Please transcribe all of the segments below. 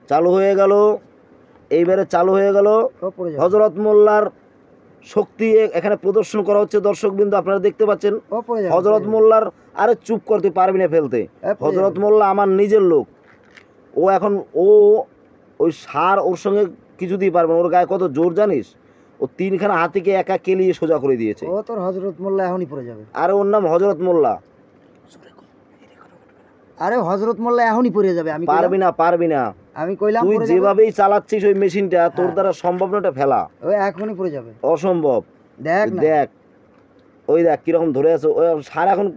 চালু হয়ে গেল, এইবারে চালু হয়ে গেল। হযরত মোল্লার শক্তি এখানে প্রদর্শন করা হচ্ছে দর্শকবৃন্দ, আপনারা দেখতে পাচ্ছেন। হযরত মোল্লার, আরে চুপ করতে পারবি না ফেলতে। হযরত মোল্লা আমার নিজের লোক, ও এখন ওই সার ওর সঙ্গে কিছুতেই পারবে না। ওর গায়ে কত জোর জানিস? ও তিনখানা হাতিকে একা কেলিয়ে সোজা করে দিয়েছে। ও তোর হযরত মোল্লা এখনই পড়ে যাবে। আরে ওর নাম হযরত মোল্লা। আরে হযরত মোল্লা এখনই পড়ে যাবে। আমি পারবি না আমি কইলাম তুই যেভাবেই চালাচ্ছিস ওই মেশিনটা, তোর দ্বারা সম্ভব না, ফেলা ও এখনই পড়ে যাবে, অসম্ভব। দেখ ওই দেখ কিরকম ধরে আছে। ওই সার এখন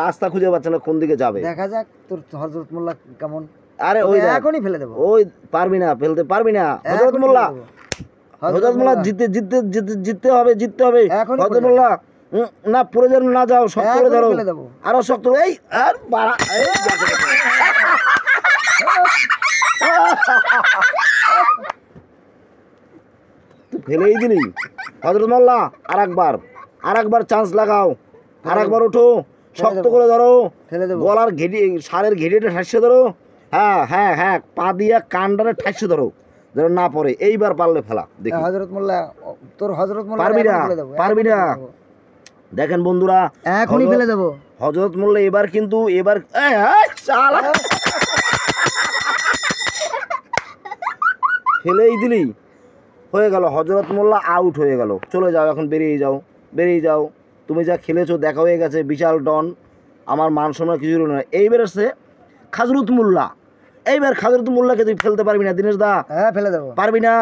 রাস্তা খুঁজে পাচ্ছে না কোন দিকে যাবে। দেখা যাক তোর হযরত মোল্লা কেমন। আরে ওই এখনই ফেলে দেব। ওই পারবি না, ফেলতে পারবি না। হযরত মোল্লা জিততে হবে। হযরত মোল্লা না, পড়ে যেন না যাও, শক্ত করে ধরো, আরো শক্ত। এই আর ফেলেই দিলি। হযরত মোল্লা আর একবার চান্স লাগাও, আর একবার ওঠো, শক্ত করে ধরো, গলার ঘেটি, সারের ঘেটিটা ঠাসে ধরো। হ্যাঁ, পা দিয়ে কানটারে ঠাসে ধরো যেন না পড়ে। এইবার পারলে ফেলা। দেখি হযরত মোল্লা, তোর হযরত মোল্লা পারবি না। দেখেন বন্ধুরা, এখনই ফেলে দেব। হযরত মোল্লা এবার কিন্তু ফেলেই দিলি, হয়ে গেল। হযরত মোল্লা আউট হয়ে গেল। চলে যাও এখন, বেরিয়ে যাও। তুমি যা খেলেছো দেখা হয়ে গেছে, বিশাল ডন, আমার মান সম্মান কিছু না। এইবার আসছে খাজরত মোল্লা। এইবার খাজরত মোল্লাকে তুই ফেলতে পারবি না দিনেশ দা। হ্যাঁ ফেলে দেব। পারবি না।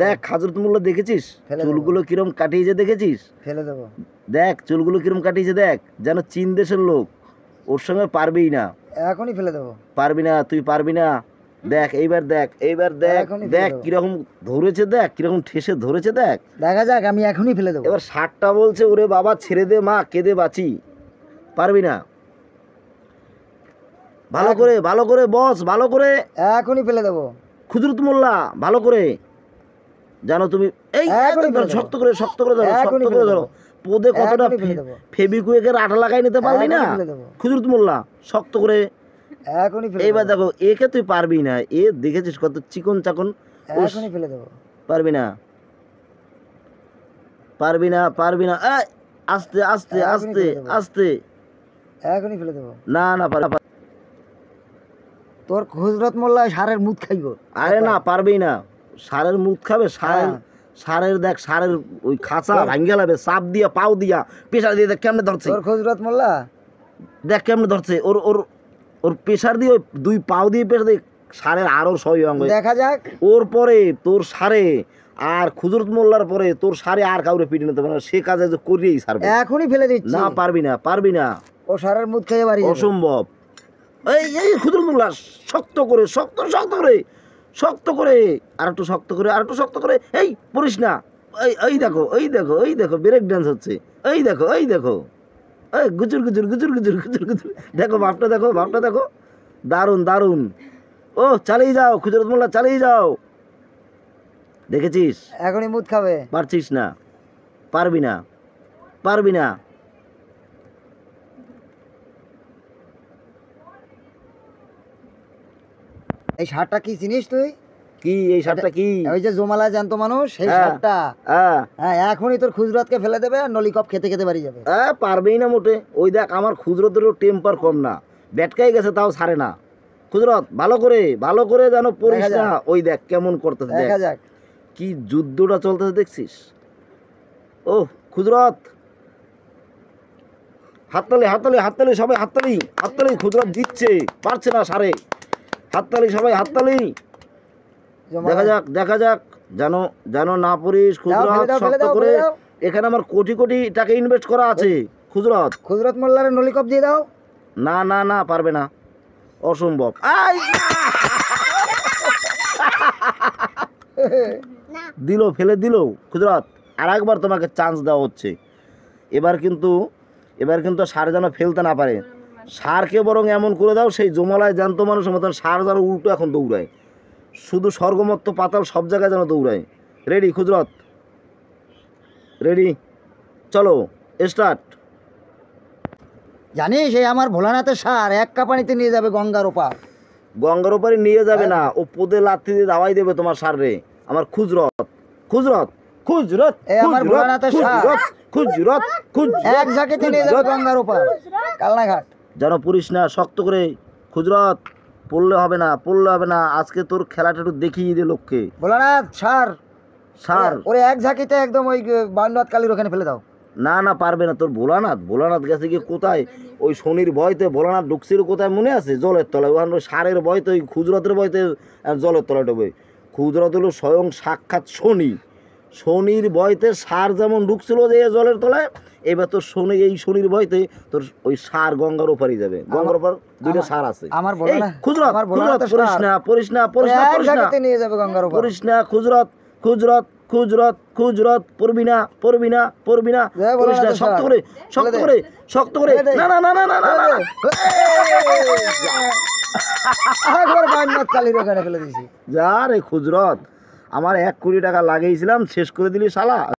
দেখ খাজরত মোল্লা দেখেছিস চুলগুলো কিরম কাটিয়েছে, দেখেছিস? ফেলে দেব। দেখ চুলগুলো কিরম কাটিয়েছে, দেখ যেন চীন দেশের লোক। ওর সঙ্গে পারবিই না, এখনই ফেলে দেব। পারবি না, তুই পারবি না। দেখ এইবার দেখ কিরকম ধরেছে, দেখ কিরকম ঠেসে ধরেছে। দেখা যাক, আমি এখনই ফেলে দেবো। এবার ষাটটা বলছে, ওরে বাবা ছেড়ে দে মা, কেঁদে বাঁচি। পারবি না। ভালো করে বস, ভালো করে এখনই ফেলে দেবো। খুজরত মোল্লা ভালো করে জানো তুমি। এই শক্ত করে ধরো। পোদে কতটা ফেবিকুইকের আঠা লাগাই নিতে পারলি না খুজরত মোল্লা, শক্ত করে। এইবার দেখো, একে তুই পারবি না। এ দেখেছিস কত চিকন চাকন। এখনই ফেলে দেবো। পারবি না। আস্তে এখনই ফেলে দেবো। না তোর হযরত মোল্লা সারের মুখ খাইব। আরে না, পারবি না। সারের মুখ খাবে? সারের দেখ, সারের ওই খাঁচা ভাঙ্গে যাবে, চাপ দিয়া পাও দিয়া প্রেসার দিয়ে দেখ কেমনে ধরছে। তোর হযরত মোল্লা দেখ কেমনে ধরছে। ওর প্রেসার দিয়ে, দুই পাও দিয়ে প্রেসার দিয়ে সারের আরো সই অঙ্গ। দেখা যাক। ওর পরে তোর সারে আর খুজরত মোল্লার পরে তোর সারে আর কাউরে পিটে নিতে পারে না। সে কাজে যে করিয়েই সারবে। এখনই ফেলে দিচ্ছি। না, পারবি না। ও সারের মুখ খেয়ে বাড়ি অসম্ভব। এই খুজরত মোল্লা শক্ত করে আর একটু শক্ত করে। এই পড়িস না। এই দেখো ব্রেক ডান্স হচ্ছে। এই দেখো এই গুজুর দেখো ভাবটা দেখো। দারুন। ও চালিয়ে যাও খুজরত মোল্লা, চালিয়ে যাও। দেখেছিস? এখনই মুখ খাবে। পারছিস না, পারবি না। এই শার্টটা কি চিনিস তুই? কি এই শার্টটা? কি ওই যে জমালা জ্যান্ত মানুষ, সেই শার্টটা। হ্যাঁ, এখনই তোর খুজরতকে ফেলে দেবে আর নলিকপ খেতে বাড়ি যাবে। পারবেই না মোটে। ওই দেখ আমার খুজরতেরও টেম্পার কম না, ব্যাটকাই গেছে তাও ছাড়ে না। খুজরত ভালো করে যেন পড়িস না। ওই দেখ কেমন করতেছে। দেখা যাক কি যুদ্ধটা চলতেছে, দেখছিস? ও খুজরত, হাততালি সবাই, হাততালি। খুজরত দিচ্ছে, পারছে না সারে। হাততালি সবাই, হাততালি। দেখা যাক যেন না পড়িস খুজরত, শক্ত করে। এখানে আমার কোটি টাকা ইনভেস্ট করা আছে। খুজরত মোল্লার নলিকপ দিয়ে দাও। না পারবে না, অসম্ভব। ফেলে দিল খুজরত। আর একবার তোমাকে চান্স দেওয়া হচ্ছে। এবার কিন্তু সার যেন ফেলতে না পারে। সারকে বরং এমন করে দাও, সেই জমালায় জ্যান্ত মানুষের মতন সার যেন উল্টো এখন দৌড়ায়। শুধু স্বর্গমত্ত পাতাল সব জায়গায় যেন দৌড়ায়। রেডি খুজরত? রেডি, চলো স্টার্ট। জানিস এই আমার ভোলানাথের সার এক কাপানিতে নিয়ে যাবে গঙ্গার ওপার। গঙ্গার ওপারে নিয়ে যাবে না, ও পোদে লাথি দিয়ে দাওয়াই দেবে তোমার সার রে। আমার খুজরত খুজরত খুজরত এ আমার ভোলানাথের সার। খুজরত খুজরত এক ঝাঁকিতে নিয়ে যাবে গঙ্গার ওপার কালনাঘাট। যেন পুরিস না, শক্ত করে খুজরত, পড়লে হবে না, পড়লে হবে না। আজকে তোর খেলাটা একটু দেখিয়ে দে লোককে। ভোলানাথ সার সার ওরে এক ঝাঁকিতে একদম ওই বান্ডাত কালীর ওখানে ফেলে দাও। না না পারবে না তোর ভোলানাথ। ভোলানাথ গেছে গিয়ে কোথায়, ওই শনির ভয়তে ভোলানাথ ঢুকছিল কোথায় মনে আছে, জলের তলায়। ওখানে ওই সারের ভয়তে, ওই খুজরতের ভয়তে জলের তলায় ঢুকবে। খুজরত হলো স্বয়ং সাক্ষাৎ শনি, শনির ভয়তে সার যেমন ঢুকছিল যে জলের তলায়, এবার তোর শনি, এই শনির ভয়তে তোর ওই সার গঙ্গার ওপারই যাবে। গঙ্গার ওপার দুইটা সার আছে। আমার এই ভোলানাথ খুজরত আমার খুজরত ভোলানাথের পড়িস না পড়িস না পড়িস না এক পড়িস না ঝাঁকিতে নিয়ে যাবে গঙ্গার ওপার। পড়িস না খুজরত খুজরত খুজরত খুজরত, পড়বি না পড়বি না পড়বি না জয় পড়িস না, ভোলানাথের শক্ত সার। করে শক্ত করে শক্ত করে। ফেলে দে। না না না না না না না। একবার বান্ডাত কালীর ওখানে ফেলে দিয়েছি। যা রে খুজরত, আমার 1 কোটি টাকা লাগিয়েছিলাম, শেষ করে দিলি শালা।